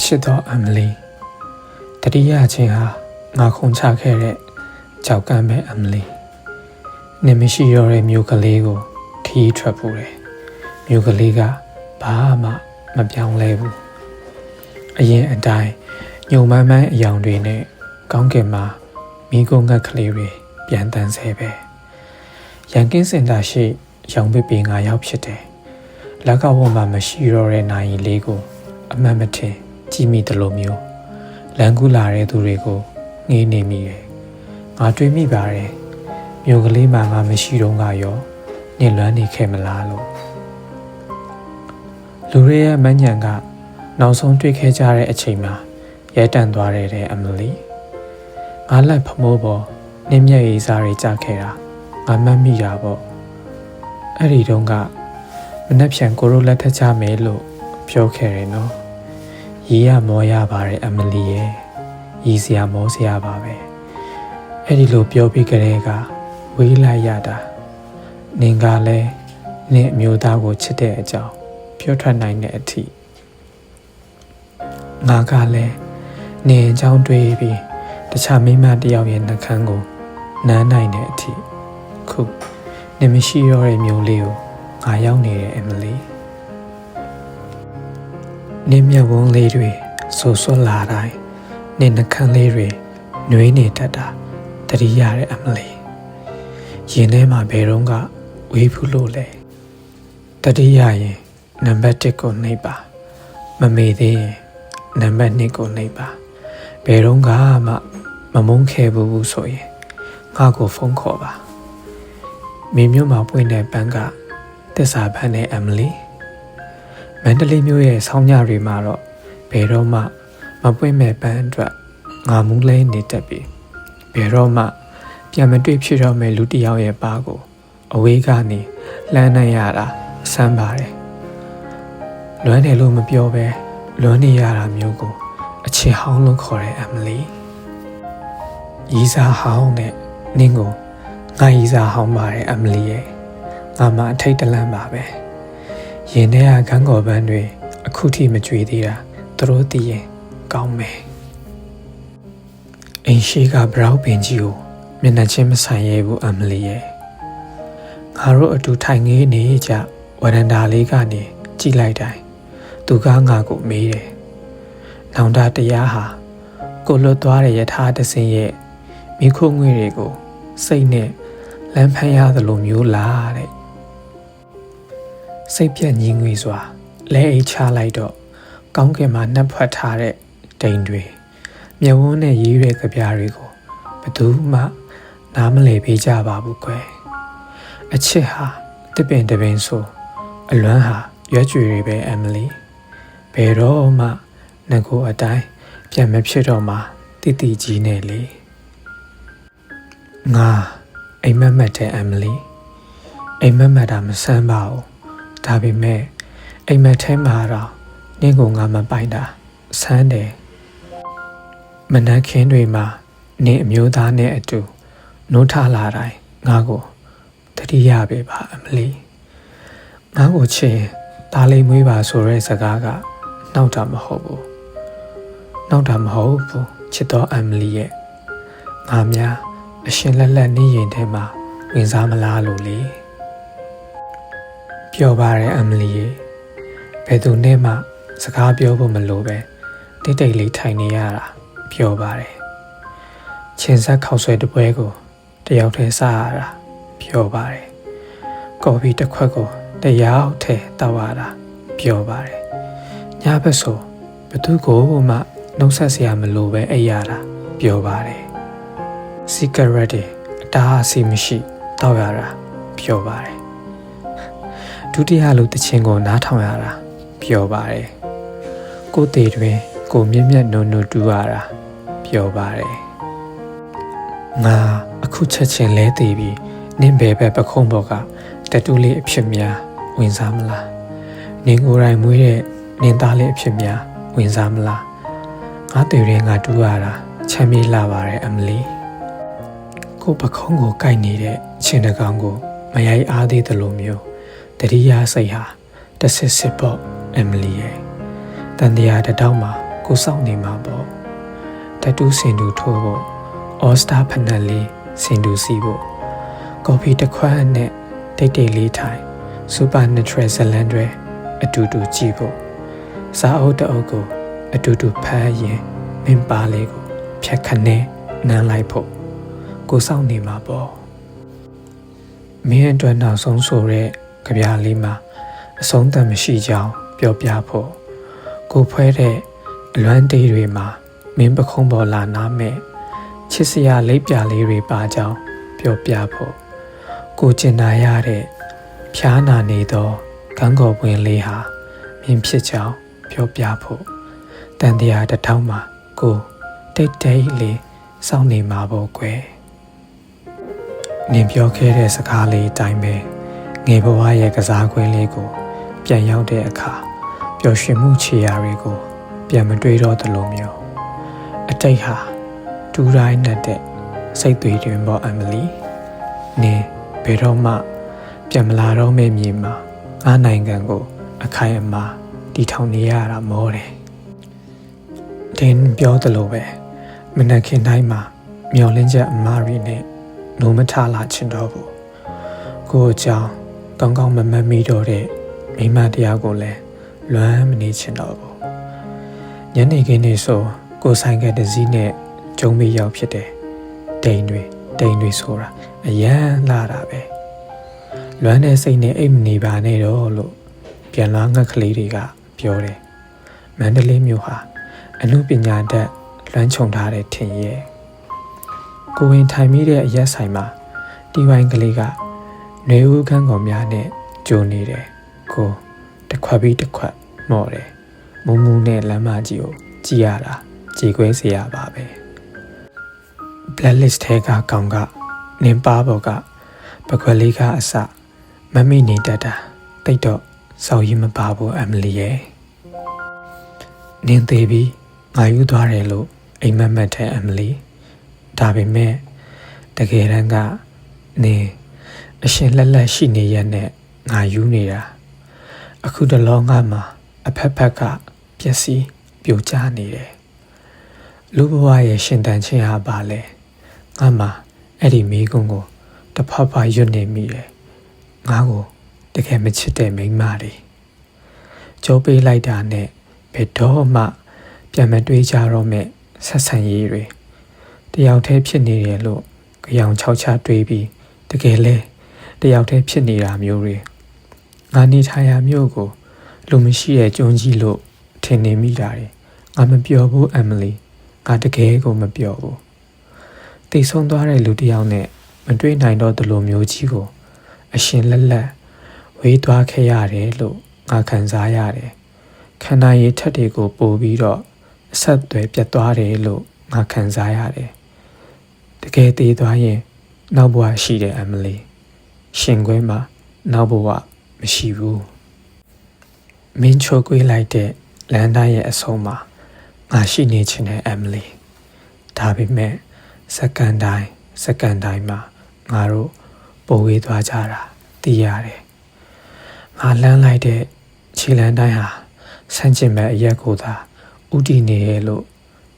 ချစ်တော်အမလီတတိယချင်းဟာငါခုန်ချခဲ့တဲ့ကြောက်ကမ်းပဲအမလီနေမရှိတော့တဲ့မြို့ကလေးကိုခီးထွက်ပူတယ်မြို့ကလေးကဘာမှမပြောင်းလဲဘူးအရင်အတိုင်းညုံမန်းမန်းအယောင်တွေနဲ့ကောင်းကင်မှာမိကုန်းငှက်ကလေးတွေပြန်တန်းဆဲပဲရန်ကင်းစင်တာရှိရောင်ပစ်ပင်ငါရောက်ဖြစ်တယ်လက်ကဝတ်မှာမရှိတော့တဲ့နိုင်လေးကိုအမှန်မထင်ကြည့်မိတယ်လို့မျိုးလမ်းကူးလာတဲ့သူတွေကိုငေးနေမိတယ်ငါတွေးမိပါတယ်မြို့ကလေးမှာငါမရှိတော့ကရောညစ်လွမ်းနေခဲ့မလားလို့လူတွေရဲ့မညံကနောက်ဆုံးတွေ့ခဲ့ကြတဲ့အချိန်မှာရဲတန့်သွားတဲ့အမလီငါလက်ဖမိုးပေါ်နင်းမြက်ရေးစားတွေကြခဲ့တာငါမှတ်မိတာပေါ့အဲ့ဒီတုန်းကမနှက်ဖြန်ကိုရိုလက်ထချမယ်လို့ပြောခဲ့တယ်နော်ရေးရမောရပါတယ်အမလီရဲ့ရည်စရာမောစရာပါပဲအဲ့ဒီလိုပြောပြီးကြတဲ့ကဝေးလိုက်ရတာနင်ကလည်းနင့်အမျိုးသားကိုချစ်တဲ့အကြောင်းပြောထွက်နိုင်တဲ့အထိငါကလည်းနင်အကြောင်းတွေးပြီးတခြားမိန်းမတစ်ယောက်ရဲ့နှကန်းကိုနမ်းနိုင်တဲ့အထိခုနင်မရှိတော့တဲ့မျိုးလေးကိုငါရောက်နေတဲ့အမလီနင်မျက်ဝန်းလေးတွေဆူဆွလာတိုင်းနင်နှကန်းလေးတွေနှွေးနေတတ်တာတတိရတဲ့အမလီရင်ထဲမှာဘယ်တော့ကဝေးဘူးလို့လဲတတိယရင်နံပါတ်1ကိုနှိပ်ပါမမေ့သေးရင်နံပါတ်2ကိုနှိပ်ပါဘယ်တော့မှမမုန်းခဲ့ဘူးဆိုရင်ငါ့ကိုဖုန်းခေါ်ပါမိမျိုးမှာပွင့်တဲ့ပန်းကသစ္စာပန်းနဲ့အမလီမန္တလေးမြို့ရဲ့ဆောင်းညတွေမှာတော့ဘယ်တော့မှမပွင့်မဲ့ပန်းအတွက်ငါမူးလဲနေတတ်ပြီဘယ်တော့မှပြန်မတွေ့ဖြစ်တော့မဲ့လူတစ်ယောက်ရဲ့ပါကိုအဝေးကနေလှမ်းနိုင်ရတာဆန်းပါတယ်လွမ်းတယ်လို့မပြောပဲလွမ်းနေရတာမျိုးကိုအချစ်ဟောင်းလို့ခေါ်တဲ့အမလီရီးစားဟောင်းနဲ့နင်းကိုငါရီးစားဟောင်းပါတယ်အမလီရဲ့ငါမှအထိတ်တလန့်ပါပဲရင်ထဲကခန်းကော်ပန်းတွေအခုထိမကြွေသေးတာသူတို့သိရင်ကောင်းမယ်အိမ်ရှိကဘရောက်ပင်ကြီးကိုမျက်နှာချင်းမဆိုင်ရဲဘူးအမလီရဲ့ငါတို့အတူထိုင်ငေးနေကြဝရန်တာလေးကနေကြည့်လိုက်တိုင်းသူကငါကိုမေးတယ်နောင်တတရားဟာကိုလွတ်သွားတဲ့ယထာတဆင်းရဲ့မိခိုးငွေတွေကိုစိတ်နဲ့လမ်းဖမ်းရသလိုမျိုးလားတဲ့စိတ်ပြက်ညီးငွေစွာလဲအိတ်ချလိုက်တော့ကောင်းကင်မှာနှက်ဖွက်ထားတဲ့တိမ်တွေမျက်ဝန်းနဲ့ရေးတဲ့ကြပြားတွေကိုဘယ်သူမှနားမလည်ပေးကြပါဘူးကွယ်အချစ်ဟာတစ်ပင်တစ်ပင်ဆိုအလွမ်းဟာရွက်ကြွေတွေပဲအမလီဘယ်တော့မှငကိုအတိုင်းပြန်မဖြစ်တော့မှတိတိကြီးနဲ့လေငါအိမ်မက်မက်တဲ့အမလီအိမ်မက်မက်တာမဆန်းပါဘူးဒါပေမဲ့အိမ်မက်ထဲမှာတော့နင့်ကိုငါမပိုင်တာဆန်းတယ်မနက်ခင်းတွေမှာနင့်အမျိုးသားနဲ့အတူနိုးထလာတိုင်းငါကိုတတိယပဲပါအမလီငါကိုချစ်ဒါလေးမွေးပါဆိုတဲ့စကားကနောက်တာမဟုတ်ဘူးချစ်တော်အမလီရဲ့ငါများအရှင်လက်လက်နေရင်ထဲမှာဝင်စားမလားလို့လေပြောပါတယ်အမလီရဲ့ဘယ်သူနဲ့မှစကားပြောဖို့မလိုပဲတိတ်တိတ်လေးထိုင်နေရတာပြောပါတယ်ချင်းဆက်ခောက်ဆွဲတပွဲကိုတယောက်တည်းစားရတာပြောပါတယ်ကော်ဖီတစ်ခွက်ကိုတယောက်တည်းတောက်ရတာပြောပါတယ်ညဘက်ဆိုဘသူကိုမှနှုတ်ဆက်စရာမလိုပဲအိပ်ရတာပြောပါတယ်စီဂရက်တွေအတားအဆီးမရှိတောက်ရတာပြောပါတယ်ဒုတိယလူတချင်းကိုနားထောင်ရတာပြောပါတယ်ကိုယ်တည်တွင်ကိုမြင့်မြတ်နုံနုတူရတာပြောပါတယ်ငါအခုချက်ချင်းလဲတည်ပြီးနင်းဘဲပဲပခုံးပေါ်ကတတူးလေးအဖြစ်များဝင်စားမလားနင်းကိုယ်တိုင်မွေးတဲ့နင်းသားလေးအဖြစ်များဝင်စားမလားငါတည်ရင်ငါတူးရတာချမ်းမြေ့လာပါတယ်အမလီကိုပခုံးကိုကိုက်နေတဲ့ချင်းတကောင်ကိုမရိုက်အားသေးသလိုမျိုးတတိယစိတ်ဟာတဆစ်စစ်ပေါ့အမလီရဲ့တန်တရားတတောက်မှာ ကိုစောင့်နေမှာပေါ့တတူးစင်တူထိုးဖို့အော်စတာဖနက်လေးစင်တူစီဖို့ကော်ဖီတစ်ခွက်နဲ့တိတ်တိတ်လေးထိုင်စူပါနက်ထရယ်ဇလန်တွေအတူတူကြည့်ဖို့စားအုပ်တအုပ်ကိုအတူတူဖမ်းရင်မင်းပါလေးကိုဖြတ်ခနဲ့နမ်းလိုက်ဖို့ကိုစောင့်နေမှာပေါ့မင်းအတွက်နောက်ဆုံးဆိုတဲ့ကြပြလေးမှာအဆုံးသတ်မရှိကြောင်းပြောပြဖို့ကိုဖွဲတဲ့အလွမ်းတေးတွေမှာမင်းပခုံးပေါ်လာနာမဲ့ချစ်စရာလိပ်ပြလေးတွေပါကြောင်းပြောပြဖို့ကိုကျင်နာရတဲ့ဖျားနာနေသောကန်းကော်ပွင့်လေးဟာမြင်ဖြစ်ကြောင်းပြောပြဖို့တန်တရားတစ်ထောင်မှာကိုတိတ်တိတ်လေးစောင့်နေမှာပေါ့ကွယ်နင်ပြောခဲ့တဲ့စကားလေးအတိုင်းပဲငယ်ဘဝရဲ့ကစားကွင်းလေးကိုပြန်ရောက်တဲ့အခါပျော်ရွှင်မှုခြေရာတွေကိုပြန်မတွေးတော့သလိုမျိုးအတိတ်ဟာတူတိုင်းနဲ့တဲ့စိတ်သွေးတွင်ပေါ့အမလီနင်ဘယ်တော့မှပြန်မလာတော့မယ့်မြေမှာငါနိုင်ငံကိုအခိုင်အမာတည်ထောင်နေရတာမောတယ်တင်ပြောသလိုပဲမနက်ခင်းတိုင်းမှာမျောလင်းချက်အမားရီနဲ့နိုးမထလာချင်တော့ဘူးကိုအကြောင်းကောင်းကောင်းမမတ်မိတော့တဲ့မိမတရားကိုလည်းလွမ်းမနေချင်တော့ဘူးညနေခင်းနေဆိုကိုဆိုင်ကတစည်းနဲ့ကျုံမိရောက်ဖြစ်တယ်တိမ်တွေဆိုတာအရန်လာတာပဲလွမ်းတဲ့စိတ်နဲ့အိတ်မနေပါနဲ့တော့လို့ပြန်လာငှက်ကလေးတွေကပြောတယ်မန္တလေးမြို့ဟာအမှုပညာတတ်လွမ်းခြုံထားတဲ့ထင်ရဲ့ကိုဝင်ထိုင်မိတဲ့အရက်ဆိုင်မှာတီဝိုင်းကလေးကနှွေဦးခန်းကောင်များနဲ့ကြိုနေတယ်ကိုတစ်ခွက်ပြီးတစ်ခွက်မော့တယ်မုံမူနဲ့လမ်းမကြီးကိုကြည်ရတာကြည်ခွဲစေရပါပဲ blacklist ထဲကကောင်ကနင်းပါဘော်ကပကွက်လေးကအစမမိနေတတ်တာတိတ်တော့စောက်ရင်မပါဘူးအမလီရဲ့နင်းသေးပြီးငါယူသွားတယ်လို့အိမ်မက်မက်တဲ့အမလီဒါပေမဲ့တကယ်တမ်းကနင်းအရှင်လက်လက်ရှိနေရတဲ့ငါယူနေတာအခုတလောငါမှာအဖက်ဖက်ကပျက်စီးပြိုကျနေတယ်လူဘဝရဲ့ရှင်တန်ခြင်းဟာပါလေငါမှာအဲ့ဒီမိကုန်းကိုတဖက်ဖက်ရွတ်နေမိတယ်ငါကိုတကယ်မချစ်တဲ့မိန်းမတွေကြိုးပေးလိုက်တာနဲ့ဘယ်တော့မှပြန်မတွေးကြတော့မဲ့ဆက်ဆံရေးတွေတယောက်တည်းဖြစ်နေတယ်လို့ကြောင်ချောက်ချတွေးပြီးတကယ်လဲတယောက်တည်းဖြစ်နေတာမျိုးတွေငါနေထိုင်ရာမျိုးကိုလူမရှိတဲ့ကျွန်းကြီးလို့ထင်နေမိတာတွေငါမပြောဘူးအမလီငါတကယ်ကိုမပြောဘူးတိတ်ဆုံးသွားတဲ့လူတစ်ယောက်နဲ့မတွေ့နိုင်တော့သလိုမျိုးကြီးကိုအရှင်လက်လက်ဝေးသွားခဲ့ရတယ်လို့ငါခံစားရတယ်ခန္ဓာရည်ထက်တွေကိုပို့ပြီးတော့အဆက်အသွယ်ပြတ်သွားတယ်လို့ငါခံစားရတယ်တကယ်သေးသွားရင်နောက်ဘဝရှိတယ်အမလီရှင်ခွဲမှာနောက်ဘဝမရှိဘူးမင်းချိုကွေးလိုက်တဲ့လန်တိုင်းရဲ့အဆုံးမှာငါရှိနေချင်တဲ့အမလီဒါပေမဲ့စက္ကန့်တိုင်းမှာငါတို့ပိုဝေးသွားကြတာသိရတယ်ငါလမ်းလိုက်တဲ့ခြေလမ်းတိုင်းဟာဆန့်ကျင်ဘက်အရက်ကိုသာဥတည်နေရလို့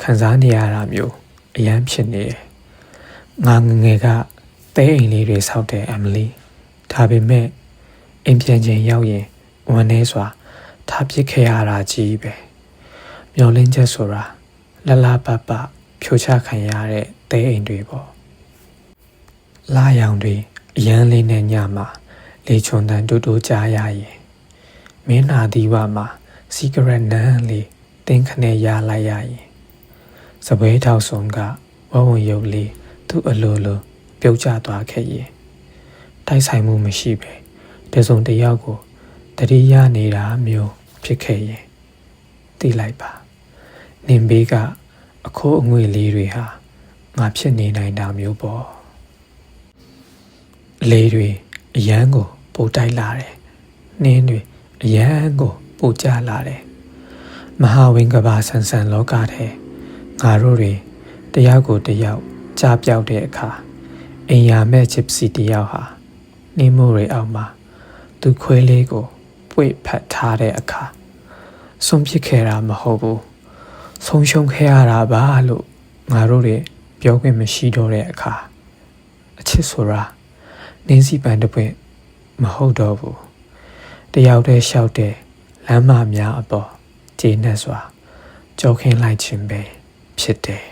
ခံစားနေရတာမျိုးအယမ်းဖြစ်နေတယ်ငါငယ်ကတဲအိမ်လေးတွေဆောက်တဲ့အမလီဒါပေမဲ့အိမ်ပြန်ချိန်ရောက်ရင်ဝန်နေစွာထားပစ်ခဲ့ရတာကြီးပဲမျောလင်းချက်ဆိုတာလလပပဖြိုချခံရတဲ့တဲအိမ်တွေပေါ့လာရောင်တွေအရန်လေးနဲ့ညမှာလေချွန်တန်တူတူကြားရရင်မင်းနာဒီဝမှာစီဂရက်နန်းလေးတင်းခနဲ့ရလိုက်ရရင်စပွဲထောက်ဆုံးကဝဝရုပ်လေးသူ့အလိုလိုပြုတ်ကျသွားခဲ့ရင်တိုက်ဆိုင်မှုမရှိပဲတစုံတစ်ယောက်ကိုတတိယနေတာမျိုးဖြစ်ခဲ့ရင်သိလိုက်ပါနင်ဘေးကအခိုးအငွေလေးတွေဟာငါဖြစ်နေနိုင်တာမျိုးပေါ့လေတွေအရန်ကိုပိုတိုက်လာတယ်နှင်းတွေအရန်ကိုပိုကျလာတယ်မဟာဝင်းကဘာဆန်ဆန်လောကထဲငါတို့တွေတယောက်ကိုတယောက်ကြားပြောက်တဲ့အခါအိမ်ယာမဲ့ချစ်စီတယောက်ဟာနှင်းမိုးတွေအောက်မှာသူခွေးလေးကိုပွေ့ဖတ်ထားတဲ့အခါဆုံးဖြစ်ခဲ့တာမဟုတ်ဘူး ဆုံးရှုံးခဲ့ရတာပါလို့ငါတို့တွေပြောခွင့်မရှိတော့တဲ့အခါအချစ်ဆိုတာနင်းစီပန်တစ်ပွင့်မဟုတ်တော့ဘူးတယောက်တည်းလျှောက်တဲ့လမ်းမများအပေါ်ကျေနပ်စွာကြောခင်းလိုက်ခြင်းပဲဖြစ်တယ်